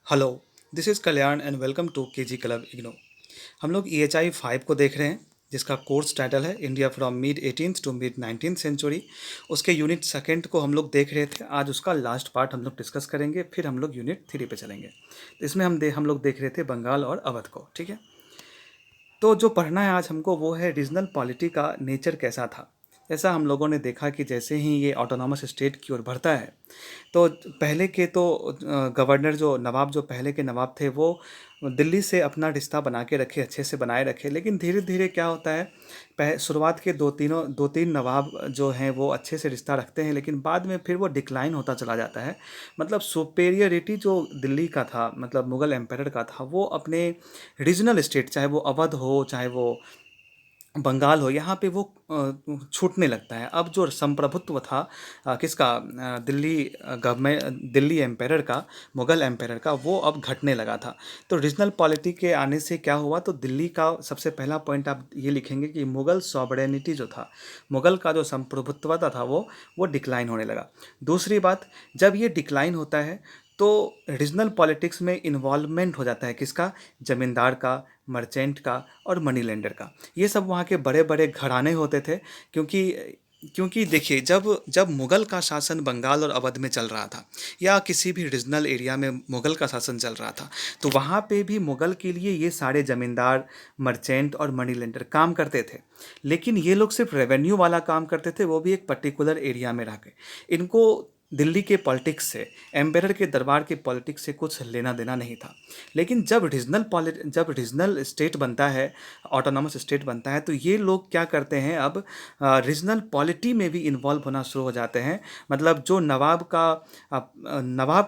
Hello, this is Kalyan and welcome to KG club IGNOU. हम लोग EHI 5 को देख रहे हैं, जिसका कोर्स टाइटल है India from mid 18th to mid 19th century. उसके यूनिट सेकंड को हम लोग देख रहे थे। आज उसका लास्ट पार्ट हम लोग डिस्कस करेंगे, फिर हम लोग यूनिट 3 पे चलेंगे। तो इसमें हम लोग देख रहे थे बंगाल और अवध को, ठीक है। तो जो पढ़ना है आज हमको वो है रीजनल पॉलिटी का नेचर कैसा था। ऐसा हम लोगों ने देखा कि जैसे ही ये ऑटोनॉमस स्टेट की ओर बढ़ता है, तो पहले के तो गवर्नर जो नवाब जो पहले के नवाब थे वो दिल्ली से अपना रिश्ता बना के रखे, अच्छे से बनाए रखे। लेकिन धीरे धीरे क्या होता है, शुरुआत के दो तीन नवाब जो हैं वो अच्छे से रिश्ता रखते हैं, लेकिन बाद में फिर वो डिक्लाइन होता चला जाता है। मतलब सुपेरियरिटी जो दिल्ली का था, मतलब मुग़ल एम्पायर का था, वो अपने रीजनल स्टेट, चाहे वो अवध हो चाहे वो बंगाल हो, यहाँ पे वो छूटने लगता है। अब जो संप्रभुत्व था किसका, दिल्ली एम्पायर का, मुग़ल एम्पायर का, वो अब घटने लगा था। तो रीजनल पॉलिटी के आने से क्या हुआ, तो दिल्ली का सबसे पहला पॉइंट आप ये लिखेंगे कि मुग़ल सॉवरेनिटी जो था, मुग़ल का जो संप्रभुत्वता था वो डिक्लाइन होने लगा। दूसरी बात, जब ये डिक्लाइन होता है तो रीजनल पॉलिटिक्स में इन्वॉल्वमेंट हो जाता है किसका, ज़मींदार का, मर्चेंट का और मनी लेंडर का। ये सब वहाँ के बड़े बड़े घराने होते थे। क्योंकि क्योंकि देखिए, जब जब मुग़ल का शासन बंगाल और अवध में चल रहा था, या किसी भी रीजनल एरिया में मुग़ल का शासन चल रहा था, तो वहाँ पे भी मुग़ल के लिए ये सारे ज़मींदार, मर्चेंट और मनी लेंडर काम करते थे। लेकिन ये लोग सिर्फ रेवेन्यू वाला काम करते थे, वो भी एक पर्टिकुलर एरिया में रह के। इनको दिल्ली के पॉलिटिक्स से, एम्पायर के दरबार के पॉलिटिक्स से कुछ लेना देना नहीं था। लेकिन जब रीजनल स्टेट बनता है, ऑटोनॉमस स्टेट बनता है, तो ये लोग क्या करते हैं, अब रीजनल पॉलिटी में भी इन्वॉल्व होना शुरू हो जाते हैं। मतलब जो नवाब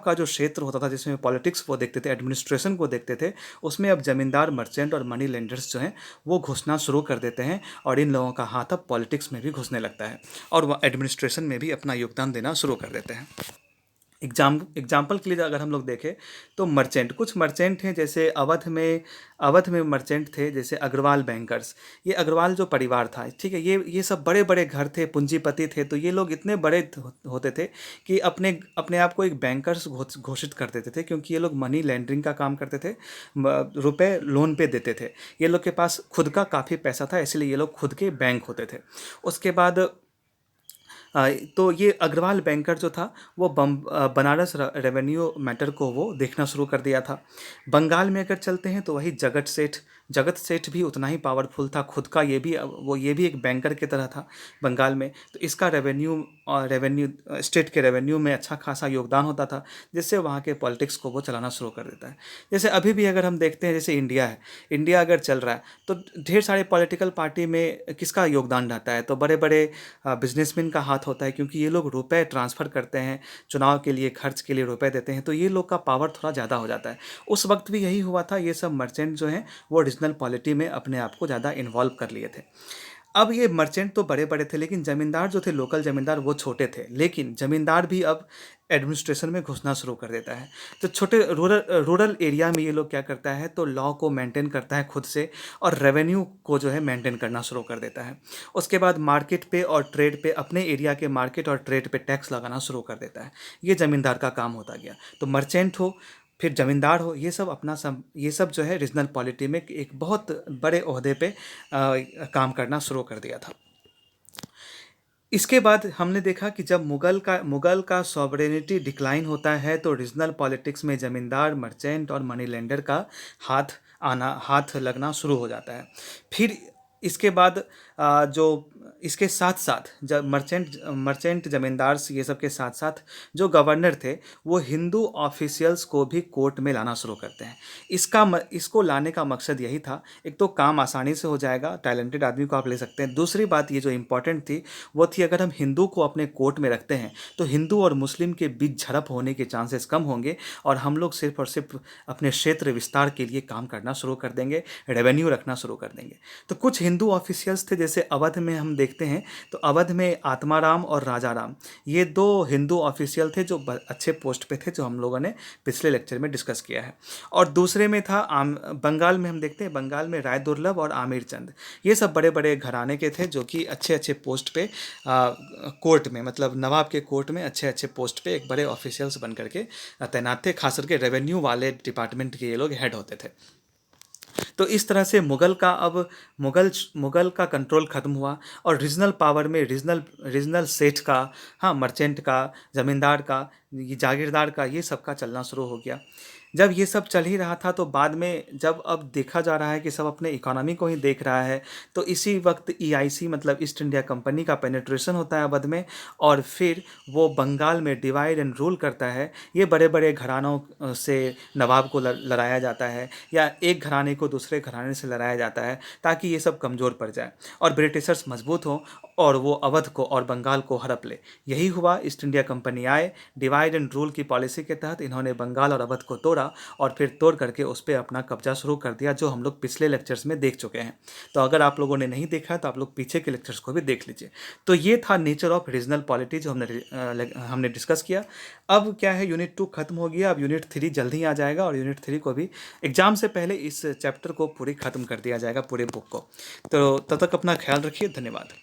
का जो क्षेत्र होता था, जिसमें पॉलिटिक्स वो देखते थे, एडमिनिस्ट्रेशन को देखते थे, उसमें अब जमींदार, मर्चेंट और मनी लेंडर्स जो हैं वो घुसना शुरू कर देते हैं, और इन लोगों का हाथ अब पॉलिटिक्स में भी घुसने लगता है, और वह एडमिनिस्ट्रेशन में भी अपना योगदान देना शुरू कर देते हैं। एग्जाम्पल के लिए अगर हम लोग देखें, तो कुछ मर्चेंट हैं, जैसे अवध में मर्चेंट थे, जैसे अग्रवाल बैंकर्स। ये अग्रवाल जो परिवार था, ठीक है, ये सब बड़े बड़े घर थे, पूंजीपति थे। तो ये लोग इतने बड़े होते थे कि अपने अपने आप को एक बैंकर्स घोषित कर देते थे, क्योंकि ये लोग मनी लैंडरिंग का काम करते थे, रुपए लोन पे देते थे। ये लोग के पास खुद का काफ़ी पैसा था, इसलिए ये लोग खुद के बैंक होते थे। उसके बाद तो ये अग्रवाल बैंकर जो था वो बनारस रेवेन्यू मैटर को वो देखना शुरू कर दिया था। बंगाल में अगर चलते हैं तो वही जगत सेठ भी उतना ही पावरफुल था, खुद का ये भी एक बैंकर की तरह था बंगाल में। तो इसका रेवेन्यू स्टेट के रेवेन्यू में अच्छा खासा योगदान होता था, जिससे वहाँ के पॉलिटिक्स को वो चलाना शुरू कर देता है। जैसे अभी भी अगर हम देखते हैं, जैसे इंडिया अगर चल रहा है, तो ढेर सारे पॉलिटिकल पार्टी में किसका योगदान रहता है, तो बड़े बड़े बिजनेसमैन का हाथ होता है, क्योंकि ये लोग रुपए ट्रांसफ़र करते हैं, चुनाव के लिए, खर्च के लिए रुपए देते हैं, तो ये लोग का पावर थोड़ा ज़्यादा हो जाता है। उस वक्त भी यही हुआ था, ये सब मर्चेंट जो हैं वो रीजनल पॉलिटी में अपने आप को ज़्यादा इन्वॉल्व कर लिए थे। अब ये मर्चेंट तो बड़े बड़े थे, लेकिन ज़मींदार जो थे, लोकल ज़मींदार, वो छोटे थे। लेकिन ज़मींदार भी अब एडमिनिस्ट्रेशन में घुसना शुरू कर देता है। तो छोटे रूरल एरिया में ये लोग क्या करता है, तो लॉ को मेंटेन करता है खुद से, और रेवेन्यू को जो है मेंटेन करना शुरू कर देता है। उसके बाद मार्केट पे और ट्रेड पे, अपने एरिया के मार्केट और ट्रेड पे टैक्स लगाना शुरू कर देता है। ये ज़मींदार का काम होता गया। तो मर्चेंट हो, फिर ज़मींदार हो, ये सब जो है रीजनल पॉलिटी में एक बहुत बड़े ओहदे पे काम करना शुरू कर दिया था। इसके बाद हमने देखा कि जब मुगल का सॉवरेनिटी डिक्लाइन होता है, तो रीजनल पॉलिटिक्स में ज़मींदार, मर्चेंट और मनी लेंडर का हाथ लगना शुरू हो जाता है। फिर इसके बाद जो इसके साथ साथ जब मर्चेंट ज़मींदार ये सब के साथ साथ जो गवर्नर थे, वो हिंदू ऑफिशियल्स को भी कोर्ट में लाना शुरू करते हैं। इसको लाने का मकसद यही था, एक तो काम आसानी से हो जाएगा, टैलेंटेड आदमी को आप ले सकते हैं। दूसरी बात ये जो इम्पोर्टेंट थी, वो थी, अगर हम हिंदू को अपने कोर्ट में रखते हैं, तो हिंदू और मुस्लिम के बीच झड़प होने के चांसेस कम होंगे, और हम लोग सिर्फ और सिर्फ अपने क्षेत्र विस्तार के लिए काम करना शुरू कर देंगे, रेवेन्यू रखना शुरू कर देंगे। तो कुछ हिंदू ऑफिशियल्स थे, जैसे अवध में हम देखते हैं तो अवध में आत्माराम और राजा राम ये दो हिंदू ऑफिशियल थे जो अच्छे पोस्ट पे थे, जो हम लोगों ने पिछले लेक्चर में डिस्कस किया है। और दूसरे में था बंगाल में हम देखते हैं, बंगाल में राय दुर्लभ और आमिर चंद, ये सब बड़े बड़े घराने के थे जो कि अच्छे अच्छे पोस्ट पे कोर्ट में, मतलब नवाब के कोर्ट में अच्छे अच्छे पोस्ट पे एक बड़े ऑफिशियल्स बन करके तैनात थे। खास करके रेवेन्यू वाले डिपार्टमेंट के ये लोग हेड होते थे। तो इस तरह से मुगल का कंट्रोल खत्म हुआ और रीजनल पावर में रीजनल रीजनल सेठ का, हाँ, मर्चेंट का, ज़मींदार का, ये जागीरदार का, ये सब का चलना शुरू हो गया। जब ये सब चल ही रहा था तो बाद में जब अब देखा जा रहा है कि सब अपने इकोनॉमी को ही देख रहा है, तो इसी वक्त ईआईसी मतलब ईस्ट इंडिया कंपनी का पेनिट्रेशन होता है अवध में, और फिर वो बंगाल में डिवाइड एंड रूल करता है। ये बड़े बड़े घरानों से नवाब को लड़ाया जाता है, या एक घराने को दूसरे घराने से लड़ाया जाता है ताकि ये सब कमज़ोर पड़ जाए और ब्रिटिशर्स मजबूत हों और वो अवध को और बंगाल को हड़प ले। यही हुआ, ईस्ट इंडिया कंपनी आए, डिवाइड एंड रूल की पॉलिसी के तहत इन्होंने बंगाल और अवध को तोड़ा और फिर तोड़ करके उस पर अपना कब्जा शुरू कर दिया, जो हम लोग पिछले लेक्चर्स में देख चुके हैं। तो अगर आप लोगों ने नहीं देखा है तो आप लोग पीछे के लेक्चर्स को भी देख लीजिए। तो ये था नेचर ऑफ रीजनल पॉलिटी जो हमने डिस्कस किया। अब क्या है, यूनिट 2 खत्म हो गया, अब यूनिट 3 जल्द ही आ जाएगा और यूनिट 3 को भी एग्जाम से पहले इस चैप्टर को पूरी खत्म कर दिया जाएगा, पूरे बुक को। तो तब तक अपना ख्याल रखिए, धन्यवाद।